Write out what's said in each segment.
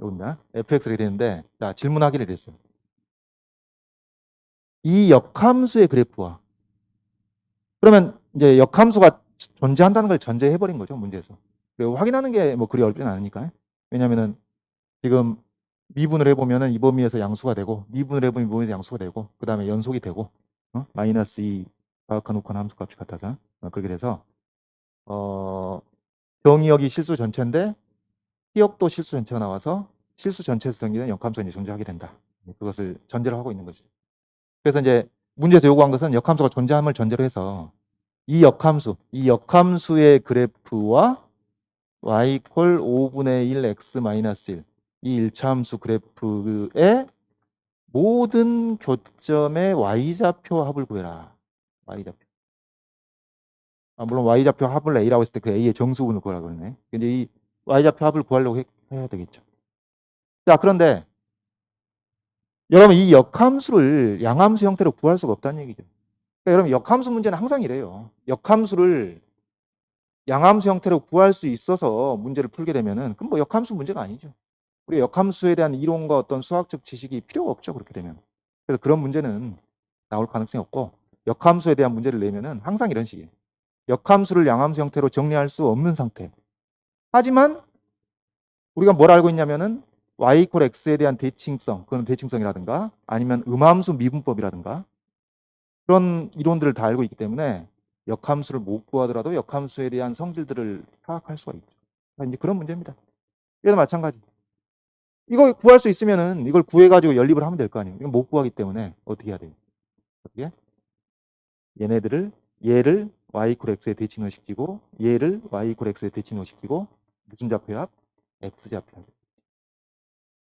여기입니다. fx가 되는데, 자, 질문하기를 했어요. 이 역함수의 그래프와, 그러면 이제 역함수가 존재한다는 걸 전제해버린 거죠, 문제에서. 그리고 확인하는 게 뭐 그리 어렵진 않으니까. 왜냐면은 지금 미분을 해보면은 이 범위에서 양수가 되고, 미분을 해보면 이 범위에서 양수가 되고, 그 다음에 연속이 되고, 마이너스 2 과학한 옥한 함수 값이 같아서 그렇게 돼서 정의역이 실수 전체인데 피역도 실수 전체가 나와서 실수 전체에서 생기는 역함수가 존재하게 된다. 그것을 전제로 하고 있는 거죠. 그래서 이제 문제에서 요구한 것은 역함수가 존재함을 전제로 해서 이 역함수의 그래프와 y 콜 5분의 1 x 마이너스 1 이 일차함수 그래프의 모든 교점의 y좌표 합을 구해라. y좌표. 물론 y좌표 합을 a라고 했을 때 그 a의 정수분을 구하라고 그러네. 근데 이 y좌표 합을 구하려고 해야 되겠죠. 자, 그런데 여러분 이 역함수를 양함수 형태로 구할 수가 없다는 얘기죠. 그러니까 여러분 역함수 문제는 항상 이래요. 역함수를 양함수 형태로 구할 수 있어서 문제를 풀게 되면은 그럼 뭐 역함수 문제가 아니죠. 우리 역함수에 대한 이론과 어떤 수학적 지식이 필요가 없죠. 그렇게 되면. 그래서 그런 문제는 나올 가능성이 없고 역함수에 대한 문제를 내면은 항상 이런 식이에요. 역함수를 양함수 형태로 정리할 수 없는 상태. 하지만 우리가 뭘 알고 있냐면은 y 이퀄 x에 대한 대칭성, 그건 대칭성이라든가 아니면 음함수 미분법이라든가 그런 이론들을 다 알고 있기 때문에 역함수를 못 구하더라도 역함수에 대한 성질들을 파악할 수가 있죠. 이제 그런 문제입니다. 얘도 마찬가지. 이거 구할 수 있으면은 이걸 구해가지고 연립을 하면 될 거 아니에요. 이건 못 구하기 때문에 어떻게 해야 돼요? 어떻게? 얘를 y 이퀄 x에 대칭을 시키고 얘를 y 이퀄 x에 대칭을 시키고 무슨 좌표합? x좌표합.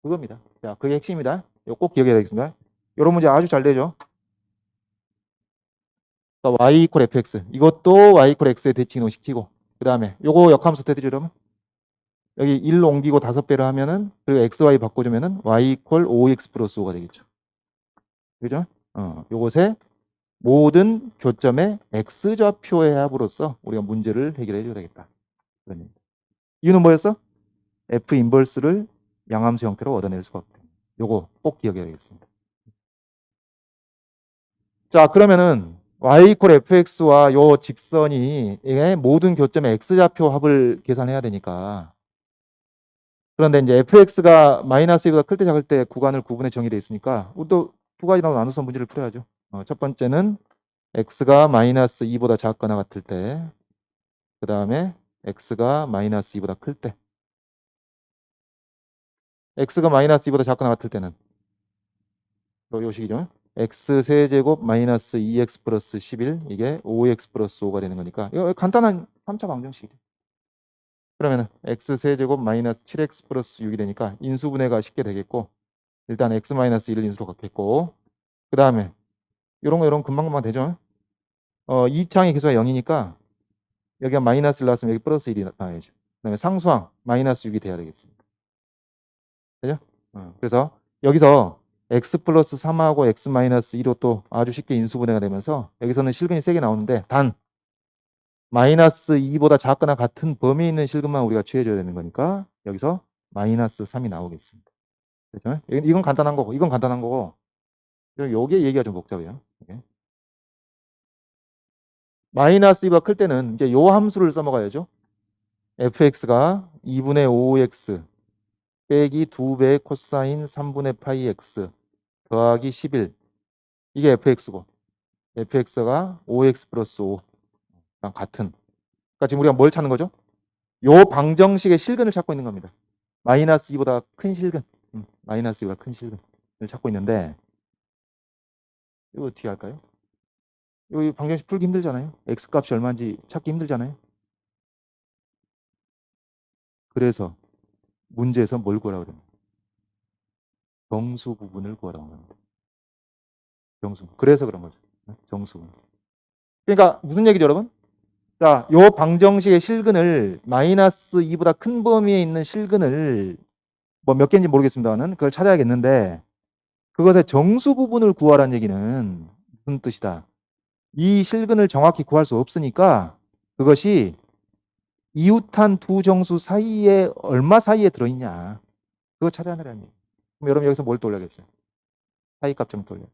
그겁니다. 자, 그게 핵심입니다. 이거 꼭 기억해야 되겠습니다. 이런 문제 아주 잘 되죠. y 이퀄 fx 이것도 y 이퀄 x에 대칭을 시키고 그 다음에 요거 역함수 어떻게 되죠 여러분? 여기 1 옮기고 5배를 하면은 그리고 xy 바꿔주면은 y 이퀄 5x 플러스 5가 되겠죠. 그죠? 요것에 모든 교점의 x좌표의 합으로서 우리가 문제를 해결해 줘야 되겠다. 이유는 뭐였어? f 인버스를 양함수 형태로 얻어낼 수가 없다. 요거 꼭 기억해야 되겠습니다. 자, 그러면은 y 이퀄 fx와 요 직선이 모든 교점의 x좌표 합을 계산해야 되니까 그런데 이제 fx가 마이너스 2보다 클 때 작을 때 구간을 구분해 정의되어 있으니까 또 두 가지로 나눠서 문제를 풀어야죠. 첫 번째는 x가 마이너스 2보다 작거나 같을 때, 그 다음에 x가 마이너스 2보다 클 때. x가 마이너스 2보다 작거나 같을 때는 요 식이죠. x 세제곱 마이너스 2x 플러스 11 이게 5x 플러스 5가 되는 거니까 이거 간단한 3차 방정식이죠. 그러면은 x 세제곱 마이너스 7x 플러스 6이 되니까 인수분해가 쉽게 되겠고 일단 x 마이너스 1을 인수로 갖겠고 그 다음에 이런 거 금방금방 되죠. 2창의 계수가 0이니까 여기가 마이너스 1 나왔으면 여기 플러스 1이 나와야죠. 그 다음에 상수항 마이너스 6이 돼야 되겠습니다. 그죠? 그래서 여기서 x 플러스 3하고 x 마이너스 2로 또 아주 쉽게 인수분해가 되면서 여기서는 실근이 세게 나오는데 단 마이너스 2보다 작거나 같은 범위에 있는 실근만 우리가 취해줘야 되는 거니까 여기서 마이너스 3이 나오겠습니다. 그죠? 이건 간단한 거고 이건 간단한 거고 요게 얘기가 좀 복잡해요. 마이너스 2보다 클 때는 이제 요 함수를 써먹어야죠. fx가 2분의 5x 빼기 2배 코사인 3분의 파이 x 더하기 11 이게 fx고 fx가 5x 플러스 5랑 같은 그러니까 지금 우리가 뭘 찾는 거죠? 요 방정식의 실근을 찾고 있는 겁니다. 마이너스 2보다 큰 실근 마이너스 2보다 큰 실근을 찾고 있는데 이거 어떻게 할까요? 이 방정식 풀기 힘들잖아요. x값이 얼마인지 찾기 힘들잖아요. 그래서 문제에서 뭘 구하라고 그래요? 정수 부분을 구하라고 합니다. 정수. 그래서 그런 거죠. 정수. 그러니까 무슨 얘기죠, 여러분? 자, 요 방정식의 실근을 마이너스 2보다 큰 범위에 있는 실근을 뭐 몇 개인지 모르겠습니다만 그걸 찾아야겠는데 그것의 정수 부분을 구하라는 얘기는 무슨 뜻이다? 이 실근을 정확히 구할 수 없으니까 그것이 이웃한 두 정수 사이에 얼마 사이에 들어있냐 그거 찾아내라는 얘기예요. 그럼 여러분 여기서 뭘 떠올려야겠어요? 사이값 좀 떠올려요.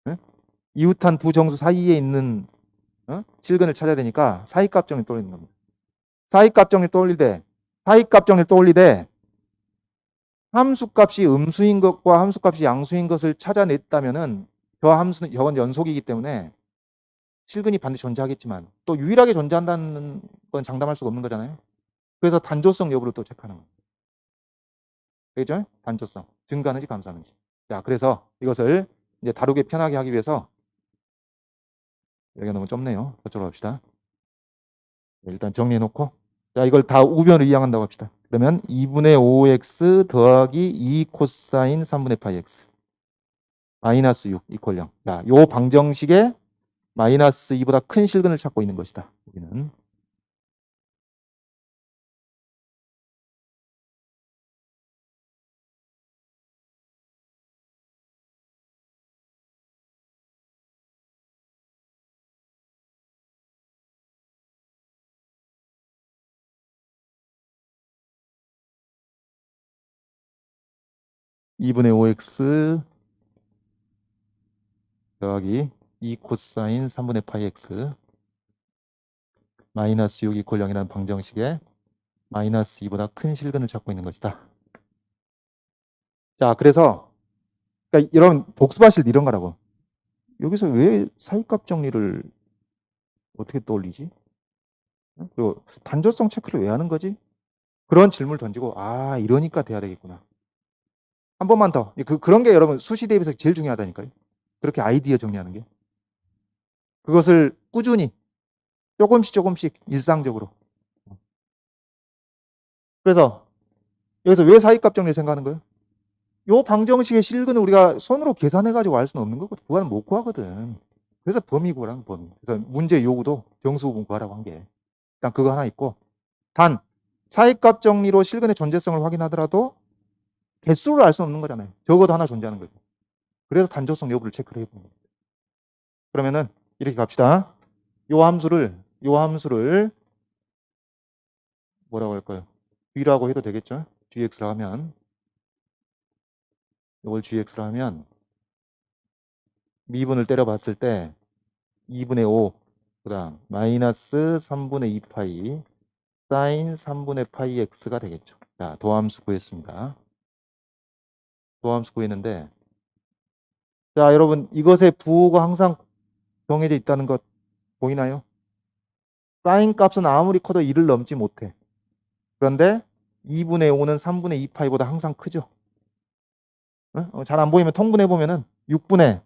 네? 이웃한 두 정수 사이에 있는 실근을 찾아야 되니까 사이값 정리 떠올리는 겁니다. 사이값 정리 떠올리되 함수값이 음수인 것과 함수값이 양수인 것을 찾아냈다면은 저 함수는 저건 연속이기 때문에 실근이 반드시 존재하겠지만 또 유일하게 존재한다는 건 장담할 수가 없는 거잖아요. 그래서 단조성 여부를 또 체크하는 거예요. 되겠죠? 단조성. 증가하는지 감소하는지. 자, 그래서 이것을 이제 다루기 편하게 하기 위해서 여기가 너무 좁네요. 저쪽으로 갑시다. 일단 정리해 놓고 자, 이걸 다 우변을 이항한다고 합시다. 그러면 2분의 5x 더하기 2 코사인 3분의 파이 x 마이너스 6 이퀄 0. 자, 요 방정식에 마이너스 2보다 큰 실근을 찾고 있는 것이다. 여기는. (2분의 5x) 더하기 2 코사인 3분의 파이 x 마이너스 6 이퀄 0이라는 방정식에 마이너스 2보다 큰 실근을 찾고 있는 것이다. 자, 그래서 그러니까 여러분 복수하실 이런 거라고. 여기서 왜 사이값 정리를 어떻게 떠올리지? 그리고 단조성 체크를 왜 하는 거지? 그런 질문을 던지고 아 이러니까 돼야 되겠구나. 한 번만 더. 그런 게 여러분 수시 대입에서 제일 중요하다니까요. 그렇게 아이디어 정리하는 게. 그것을 꾸준히 조금씩 일상적으로. 그래서 여기서 왜 사이값 정리 생각하는 거예요? 요 방정식의 실근을 우리가 손으로 계산해가지고 알 수는 없는 거거든. 구하는 못 구하거든. 그래서 범위 구하라는 범위. 그래서 문제 요구도 정수 부분 구하라고 한 게. 일단 그거 하나 있고. 단 사이값 정리로 실근의 존재성을 확인하더라도 개수를 알 수 없는 거잖아요. 적어도 하나 존재하는 거죠. 그래서 단조성 여부를 체크를 해보는 거예요. 그러면은 이렇게 갑시다. 요 함수를 뭐라고 할까요? G라고 해도 되겠죠? GX라 하면 이걸 GX라 하면 미분을 때려봤을 때 2분의 5 그다음 마이너스 3분의 2파이 사인 3분의 파이 x가 되겠죠. 자, 도함수 구했습니다. 도함수 구했는데 자, 여러분 이것의 부호가 항상 정해져 있다는 것 보이나요? 사인 값은 아무리 커도 1을 넘지 못해. 그런데 2분의 5는 3분의 2파이보다 항상 크죠. 잘 안 보이면 통분해 보면은 6분의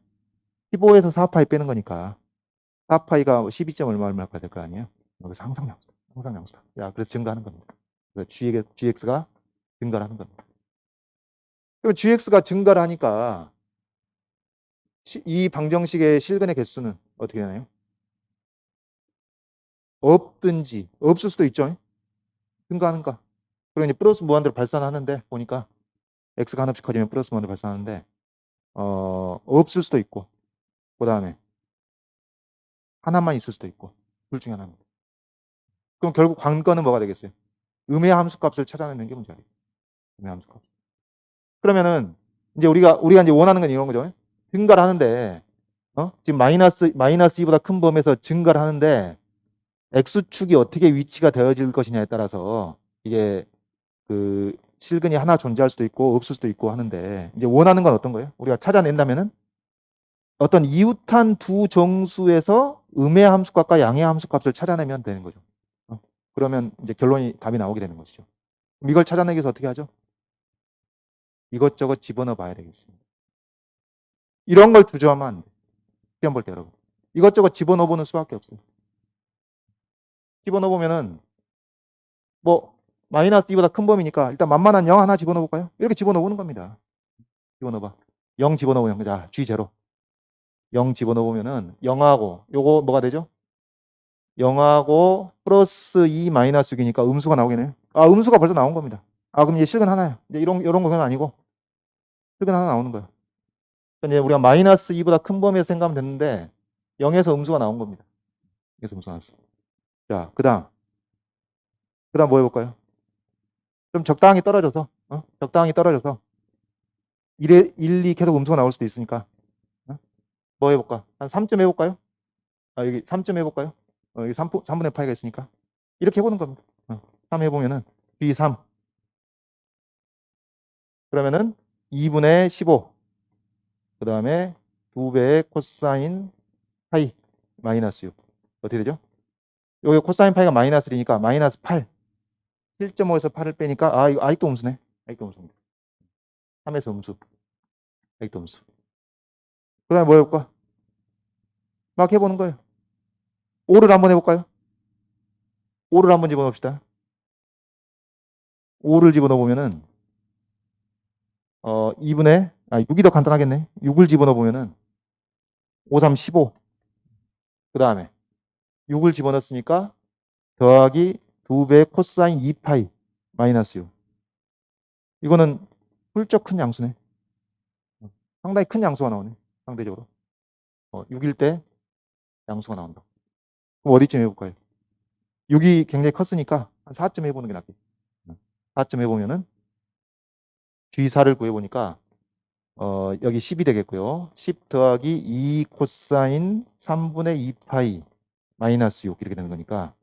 15에서 4파이 빼는 거니까 4파이가 12점 얼마 될거 아니에요. 여기서 항상 양수다. 항상 양수다. 야, 그래서 증가하는 겁니다. 그래서 GX가 증가를 하는 겁니다. 그럼 GX가 증가를 하니까 이 방정식의 실근의 개수는 어떻게 되나요? 없든지 없을 수도 있죠. 증가하는가? 그리고 이제 플러스 무한대로 발산하는데 보니까 x가 하나씩 커지면 플러스 무한대로 발산하는데 없을 수도 있고 그 다음에 하나만 있을 수도 있고 둘 중에 하나입니다. 그럼 결국 관건은 뭐가 되겠어요? 음의 함수값을 찾아내는 게 문제예요. 음의 함수값. 그러면은 이제 우리가 이제 원하는 건 이런 거죠. 증가를 하는데 지금 마이너스 2보다 큰 범위에서 증가를 하는데 x축이 어떻게 위치가 되어질 것이냐에 따라서 이게 그 실근이 하나 존재할 수도 있고 없을 수도 있고 하는데 이제 원하는 건 어떤 거예요? 우리가 찾아낸다면은 어떤 이웃한 두 정수에서 음의 함수값과 양의 함수값을 찾아내면 되는 거죠. 그러면 이제 결론이 답이 나오게 되는 것이죠. 그럼 이걸 찾아내기 위해서 어떻게 하죠? 이것저것 집어넣어 봐야 되겠습니다. 이런 걸 주저하면 안 돼. 시험 볼 때 여러분. 이것저것 집어넣어 보는 수밖에 없어요. 집어넣어 보면은 뭐 마이너스 2보다 큰 범위니까 일단 만만한 0 하나 집어넣어 볼까요? 이렇게 집어넣어 보는 겁니다. 집어넣어 봐. 0 집어넣어 보면 자, G0. 0 집어넣어 보면은 0하고 요거 뭐가 되죠? 0하고 플러스 2 마이너스 6이니까 음수가 나오겠네요. 아, 음수가 벌써 나온 겁니다. 아, 그럼 이제 실근 하나야. 이제 이런 건 아니고 실근 하나 나오는 거예요. 이제 우리가 마이너스 2보다 큰 범위에서 생각하면 됐는데 0에서 음수가 나온 겁니다. 0에서 음수가 나왔어. 자, 그다음 뭐 해볼까요? 좀 적당히 떨어져서 적당히 떨어져서 1, 2 계속 음수가 나올 수도 있으니까 뭐 해볼까? 한 3점 해볼까요? 여기 3점 해볼까요? 여기 3분의 파이가 있으니까 이렇게 해보는 겁니다. 3 해보면은 B3 그러면은 2분의 15 그 다음에 2배의 코사인 파이 마이너스 6 어떻게 되죠? 여기 코사인 파이가 마이너스 1이니까 마이너스 8 7.5에서 8을 빼니까 이거 아직도 음수네. 아직도 음수입니다. 3에서 음수 아직도 음수. 그 다음에 뭐 해볼까? 막 해보는 거예요. 5를 한번 해볼까요? 5를 한번 집어넣읍시다. 5를 집어넣으면은 2분의 6이 더 간단하겠네. 6을 집어넣으면은 5, 3, 15. 그 다음에 6을 집어넣었으니까 더하기 2배 코사인 2파이 마이너스 6. 이거는 훌쩍 큰 양수네. 상당히 큰 양수가 나오네. 상대적으로. 6일 때 양수가 나온다. 그럼 어디쯤 해볼까요? 6이 굉장히 컸으니까 한 4쯤 해보는 게 낫겠지. 4쯤 해보면은 G4를 구해보니까 여기 10이 되겠고요. 10 더하기 2 코사인 3분의 2파이 마이너스 6 이렇게 되는 거니까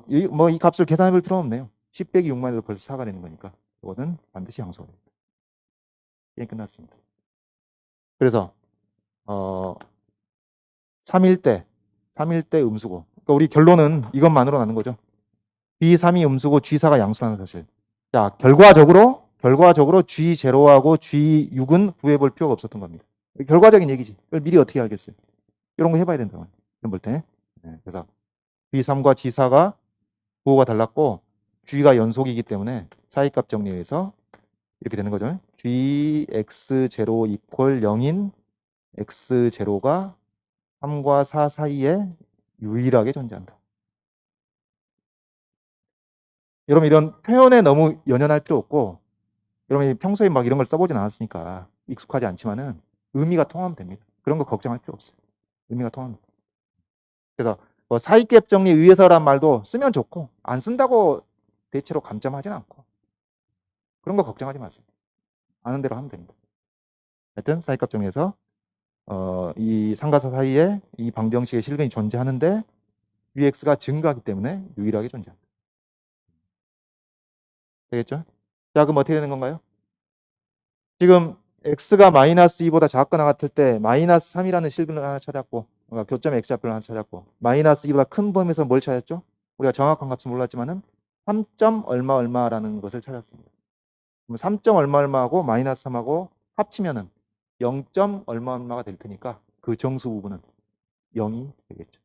이 값을 계산해볼 필요는 없네요. 10 빼기 6만 해도 벌써 4가 되는 거니까 이거는 반드시 양수가 됩니다. 게임 끝났습니다. 그래서 3일 때 음수고 그러니까 우리 결론은 이것만으로 나는 거죠. B3이 음수고 G4가 양수라는 사실. 자, 결과적으로 G0하고 G6은 구해볼 필요가 없었던 겁니다. 결과적인 얘기지. 이걸 미리 어떻게 알겠어요? 이런 거 해봐야 된다고. 시험 볼 때. 그래서 B3과 G4가 부호가 달랐고 G가 연속이기 때문에 사이값 정리해서 이렇게 되는 거죠. Gx0 이퀄 0인 x0가 3과 4 사이에 유일하게 존재한다. 여러분 이런 표현에 너무 연연할 필요 없고 여러분이 평소에 막 이런 걸 써보진 않았으니까 익숙하지 않지만은 의미가 통하면 됩니다. 그런 거 걱정할 필요 없어요. 의미가 통합니다. 그래서 뭐 사이값 정리 위해서란 말도 쓰면 좋고 안 쓴다고 대체로 감점하진 않고 그런 거 걱정하지 마세요. 아는 대로 하면 됩니다. 하여튼 사이값 정리에서 이 상가사 사이에 이 방정식의 실근이 존재하는데 Vx가 증가하기 때문에 유일하게 존재한다. 되겠죠? 자, 그럼 어떻게 되는 건가요? 지금 x가 마이너스 2보다 작거나 같을 때 마이너스 3이라는 실근을 하나 찾았고 그러니까 교점 x좌표를 하나 찾았고 마이너스 2보다 큰 범위에서 뭘 찾았죠? 우리가 정확한 값은 몰랐지만은 3점 얼마 얼마라는 것을 찾았습니다. 그럼 3점 얼마 얼마하고 마이너스 3하고 합치면은 0점 얼마 얼마가 될 테니까 그 정수 부분은 0이 되겠죠.